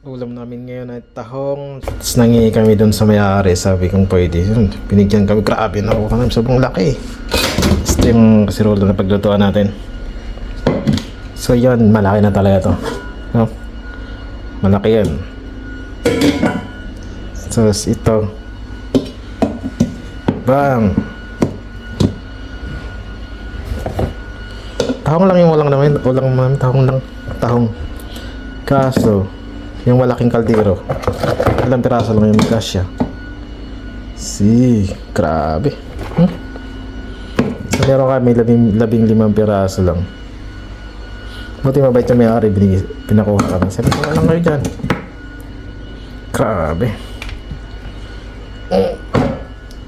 Ulam namin ngayon ay tahong. Tapos nangingi kami doon sa may-ari. Sabi kong pwede. Yun, binigyan kami. Grabe, nakuha kami. Sobrang laki. Ito yung kasirola na paglutuan natin. So yun, malaki na talaga to. No? Malaki yan. So ito. Bang! Tahong lang yung walang namin. Walang namin. Tahong lang. Tahong. Kaso, yung malaking kaldero, ilang piraso lang yung magkasya. Grabe. So meron kami 15 piraso lang. Buti mabait yung may-ari, pinakuha kami. Sabi ko na lang kayo dyan. Grabe.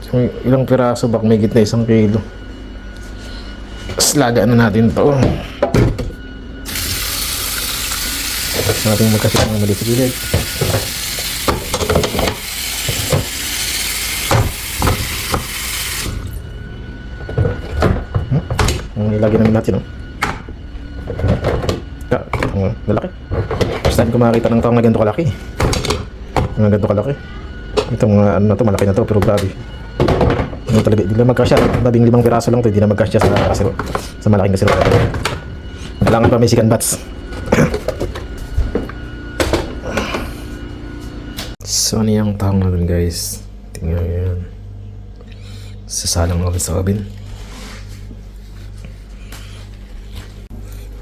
So, ilang piraso, bak may gitna 1 kilo. Slaga na natin to. Natin magkasya ng maliit sa gilid. Ilagay namin natin, lalaki. First time ko makakita ng taong na ganito kalaki. Mga ganito kalaki. Itong ano na to, malaki na to, pero grabe. Ano talaga, hindi na magkasya. 15 piraso lang to, hindi na magkasya sa malaking kasiro. Kailangan pa may sikan bats. So ano yung tahong natin, guys? Tingnan nyo yan. Sasalang natin sa oven.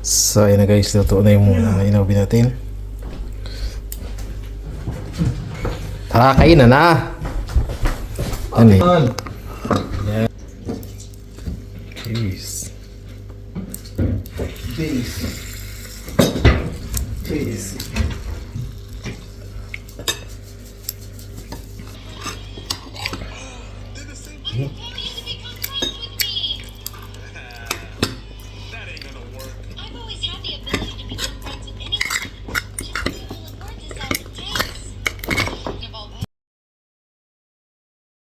So ayun na, guys, luto na yung in-oven natin. Tara, kain na! Ano eh? Cheese.